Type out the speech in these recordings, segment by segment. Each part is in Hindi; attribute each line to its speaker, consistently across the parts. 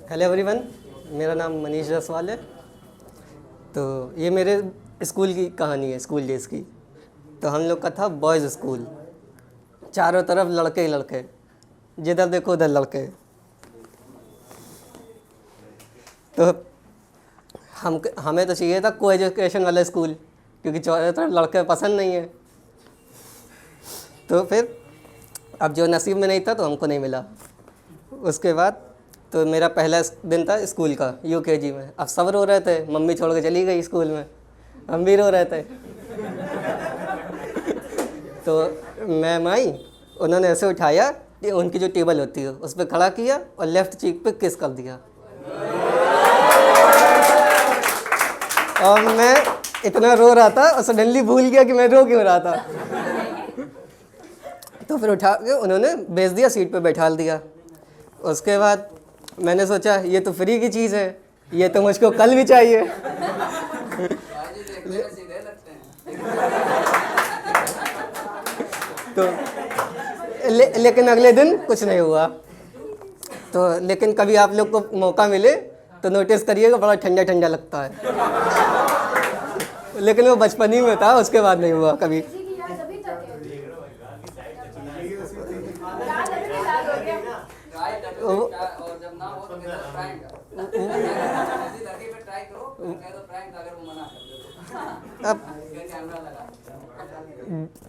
Speaker 1: हेलो एवरीवन, मेरा नाम मनीष जायसवाल है। तो ये मेरे स्कूल की कहानी है, स्कूल डेज़ की। तो हम लोग का था बॉयज़ स्कूल, चारों तरफ लड़के ही लड़के, जिधर देखो उधर लड़के। तो हमें तो चाहिए था को एजुकेशन वाला स्कूल, क्योंकि चारों तरफ लड़के पसंद नहीं है। तो फिर अब जो नसीब में नहीं था तो हमको नहीं मिला। उसके बाद तो मेरा पहला दिन था स्कूल का, यूकेजी में। अब सब रो रहे थे, मम्मी छोड़ के चली गई स्कूल में, हम भी रो रहे थे। तो मैम आई, उन्होंने ऐसे उठाया कि उनकी जो टेबल होती है उस पर खड़ा किया और लेफ़्ट चीक पे किस कर दिया। और मैं इतना रो रहा था और सडनली भूल गया कि मैं रो क्यों रहा था। तो फिर उठा के उन्होंने भेज दिया, सीट पे बैठा दिया। उसके बाद मैंने सोचा ये तो फ्री की चीज़ है, ये तो मुझको कल भी चाहिए। तो लेकिन अगले दिन कुछ नहीं हुआ। तो लेकिन कभी आप लोग को मौका मिले तो नोटिस करिएगा, बड़ा ठंडा ठंडा लगता है। लेकिन वो बचपन ही में था, उसके बाद नहीं हुआ कभी। अब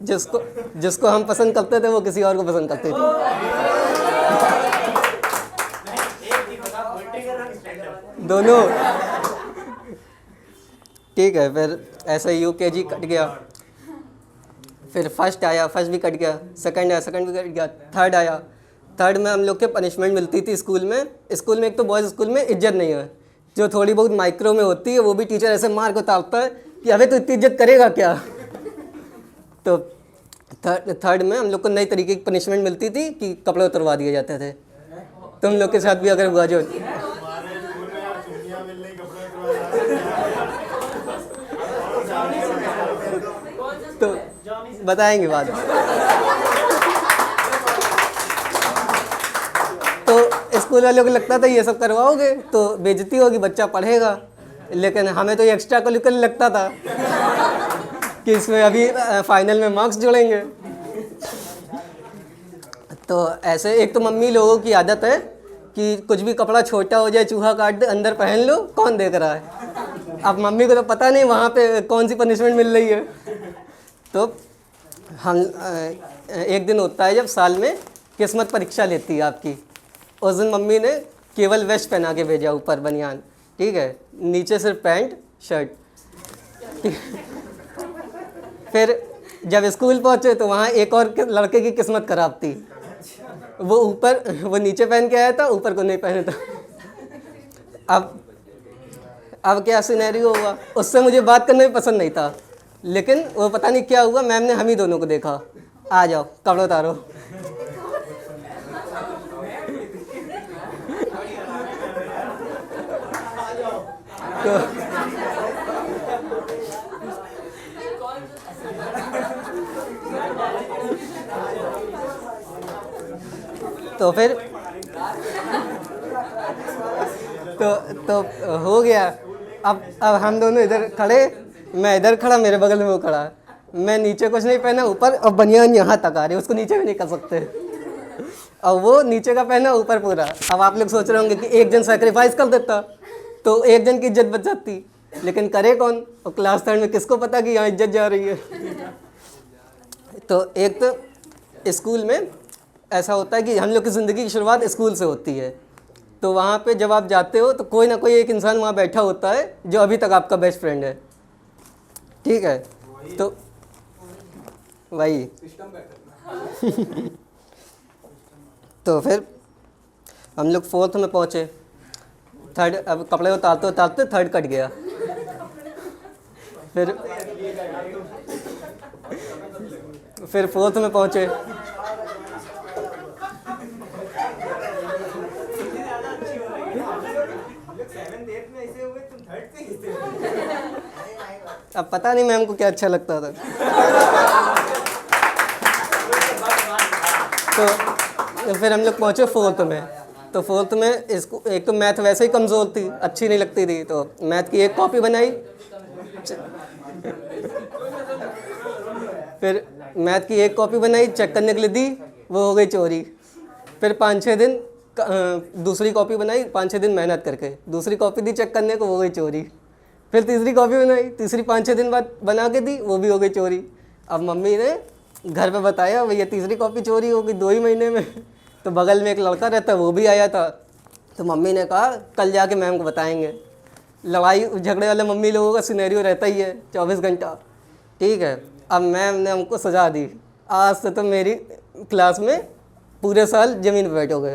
Speaker 1: जिसको हम पसंद करते थे वो किसी और को पसंद करते थे। दोनों ठीक है। फिर ऐसे यूकेजी कट गया, फिर फर्स्ट आया, फर्स्ट भी कट गया, सेकंड आया, सेकंड भी कट गया, थर्ड आया। थर्ड में हम लोग के पनिशमेंट मिलती थी स्कूल में। एक तो बॉयज़ स्कूल में इज्जत नहीं है, जो थोड़ी बहुत माइक्रो में होती है वो भी टीचर ऐसे मार को ताकता है कि अबे तो इतनी इज्जत करेगा क्या। तो थर्ड में हम लोग को नई तरीके की पनिशमेंट मिलती थी कि कपड़े उतरवा दिए जाते थे। तुम लोग के साथ भी अगर हुआ जो तो बताएंगे बाद में। तो स्कूल वालों को लगता था ये सब करवाओगे तो बेइज्जती होगी, बच्चा पढ़ेगा। लेकिन हमें तो ये एक्स्ट्रा करिकुलर लगता था कि इसमें अभी फाइनल में मार्क्स जुड़ेंगे। तो ऐसे एक तो मम्मी लोगों की आदत है कि कुछ भी कपड़ा छोटा हो जाए, चूहा काट दे, अंदर पहन लो, कौन देख रहा है। अब मम्मी को तो पता नहीं वहाँ पे कौन सी पनिशमेंट मिल रही है। तो हम एक दिन होता है जब साल में किस्मत परीक्षा लेती है आपकी। उस दिन मम्मी ने केवल वेस्ट पहना के भेजा, ऊपर बनियान, ठीक है, नीचे सिर्फ पैंट शर्ट। फिर जब स्कूल पहुँचे तो वहाँ एक और लड़के की किस्मत खराब थी। वो नीचे पहन के आया था, ऊपर को नहीं पहने था। अब क्या सिनेरियो हुआ, उससे मुझे बात करना भी पसंद नहीं था। लेकिन वो पता नहीं क्या हुआ, मैम ने हम ही दोनों को देखा, आ जाओ कपड़े उतारो। तो फिर तो हो गया। अब हम दोनों इधर खड़े, मैं इधर खड़ा, मेरे बगल में वो खड़ा। मैं नीचे कुछ नहीं पहना, ऊपर अब बनियान यहाँ तक आ रही, उसको नीचे भी नहीं कर सकते। और वो नीचे का पहना, ऊपर पूरा। अब आप लोग सोच रहे होंगे कि एक जन सेक्रीफाइस कर देता तो एक जन की इज्जत बच जाती, लेकिन करे कौन। और क्लास थर्ड में किसको पता कि यहाँ इज्जत जा रही है। तो एक तो स्कूल में ऐसा होता है कि हम लोग की ज़िंदगी की शुरुआत स्कूल से होती है। तो वहाँ पे जब आप जाते हो तो कोई ना कोई एक इंसान वहाँ बैठा होता है जो अभी तक आपका बेस्ट फ्रेंड है, ठीक है। तो वही तो फिर हम लोग फोर्थ में पहुँचे। थर्ड, अब कपड़े उतारते उतारते थर्ड कट गया। फिर फोर्थ में पहुँचे। अब पता नहीं मैम को क्या अच्छा लगता था। तो फिर हम लोग पहुँचे फोर्थ में। तो फोर्थ में इसको, एक तो मैथ वैसे ही कमज़ोर थी, अच्छी नहीं लगती थी, तो मैथ की एक कॉपी बनाई। फिर मैथ की एक कॉपी बनाई, चेक करने के लिए दी, वो हो गई चोरी। फिर 5-6 दिन दूसरी कॉपी बनाई, 5-6 दिन मेहनत करके, दूसरी कॉपी दी चेक करने को, वो हो गई चोरी। फिर तीसरी कॉपी बनाई, तीसरी 5-6 दिन बाद बना के दी, वो भी हो गई चोरी। अब मम्मी ने घर पे बताया भैया तीसरी कॉपी चोरी हो गई 2 ही महीने में। तो बगल में एक लड़का रहता, वो भी आया था। तो मम्मी ने कहा कल जाके मैम को बताएंगे। लड़ाई झगड़े वाले मम्मी लोगों का सिनेरियो रहता ही है 24 घंटा, ठीक है। अब मैम ने हमको सजा दी, आज से तो मेरी क्लास में पूरे साल ज़मीन पर बैठोगे।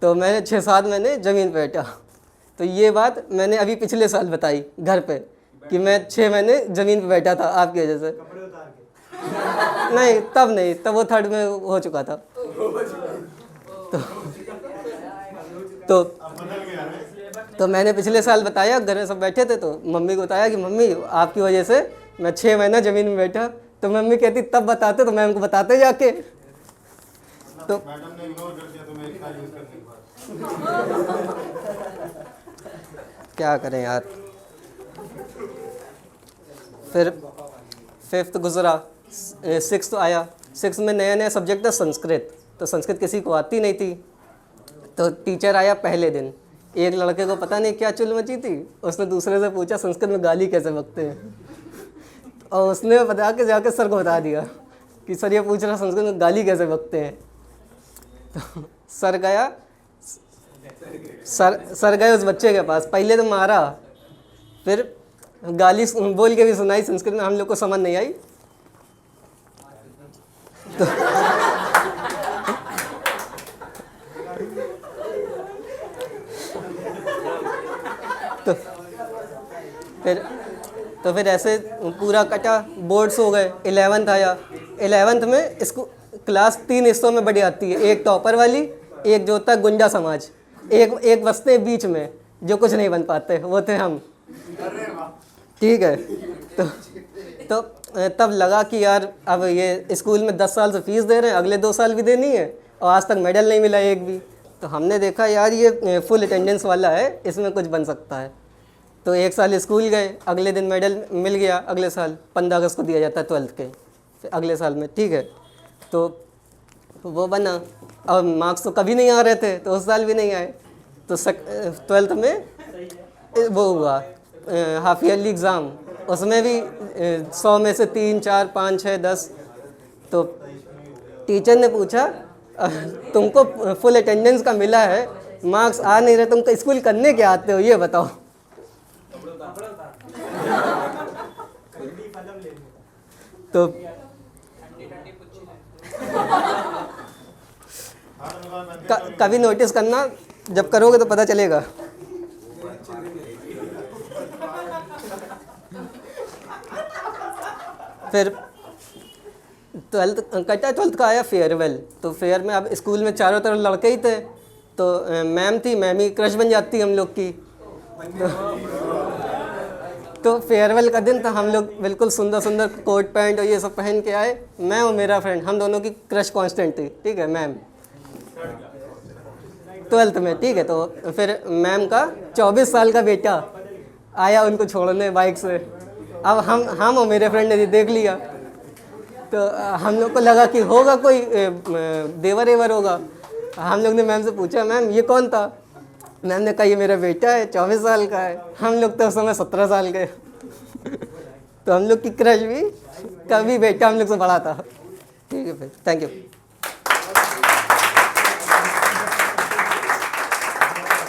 Speaker 1: तो मैंने 6-7 महीने ज़मीन पर बैठा। तो ये बात मैंने अभी पिछले साल बताई घर पे कि मैं 6 महीने ज़मीन पर बैठा था आपकी वजह से। नहीं तब नहीं, तब वो 3rd में हो चुका था। तो मैंने पिछले साल बताया, घर में सब बैठे थे, तो मम्मी को बताया कि मम्मी आपकी वजह से मैं 6 महीना ज़मीन में बैठा। तो मम्मी कहती तब बताते तो मैम को बताते जाके। तो मैडम ने इग्नोर कर दिया तुम्हें इतना यूज करने के बाद। क्या करें यार। फिर 5th गुजरा, 6th आया। 6th में नया नया सब्जेक्ट था संस्कृत। तो संस्कृत किसी को आती नहीं थी। तो टीचर आया पहले दिन, एक लड़के को पता नहीं क्या चुल मची थी, उसने दूसरे से पूछा संस्कृत में गाली कैसे बकते हैं। और उसने बता के जाके सर को बता दिया कि सर ये पूछ रहा संस्कृत में गाली कैसे बकते हैं। तो सर गया, सर गए उस बच्चे के पास, पहले तो मारा, फिर गाली बोल के भी सुनाई संस्कृत में, हम लोग को समझ नहीं आई। तो फिर ऐसे पूरा कटा, बोर्ड्स हो गए। 11th आया। 11th में इसको क्लास 3 हिस्सों में बड़ी आती है, एक टॉपर वाली, एक जो होता है गुंडा समाज, एक बसते हैं बीच में जो कुछ नहीं बन पाते, वो थे हम, ठीक है। तो तब लगा कि यार अब ये स्कूल में 10 साल से फीस दे रहे हैं, अगले 2 साल भी देनी है, और आज तक मेडल नहीं मिला एक भी। तो हमने देखा यार ये फुल अटेंडेंस वाला है, इसमें कुछ बन सकता है। तो 1 साल स्कूल गए, अगले दिन मेडल मिल गया। अगले साल 15 अगस्त को दिया जाता है 12th के, अगले साल में, ठीक है। तो वो बना, और मार्क्स तो कभी नहीं आ रहे थे, तो उस साल भी नहीं आए। तो 12th में वो हुआ हाफ ईयरली एग्ज़ाम, उसमें भी 100 में से 3, 4, 5, 6, 10। तो टीचर ने पूछा तुमको फुल अटेंडेंस का मिला है, मार्क्स आ नहीं रहे, तुमको स्कूल करने क्या आते हो ये बताओ। तो कभी नोटिस करना, जब करोगे तो पता चलेगा। फिर 12th का आया फेयरवेल। तो फेयर में अब स्कूल में चारों तरफ लड़के ही थे, तो मैम थी, मैम ही क्रश बन जाती हम लोग की। तो फेयरवेल का दिन था, हम लोग बिल्कुल सुंदर सुंदर कोट पैंट और ये सब पहन के आए, मैं और मेरा फ्रेंड, हम दोनों की क्रश कांस्टेंट थी, ठीक है, मैम 12th में, ठीक है। तो फिर मैम का 24 साल का बेटा आया उनको छोड़ने बाइक से। अब हम और मेरे फ्रेंड ने देख लिया, तो हम लोग को लगा कि होगा कोई देवर एवर होगा। हम लोग ने मैम से पूछा मैम ये कौन था। मैम ने कहा ये मेरा बेटा है, 24 साल का है। हम लोग तो उस समय 17 साल के। तो हम लोग की क्रश भी कभी बेटा हम लोग से बड़ा था, ठीक है। फिर थैंक यू।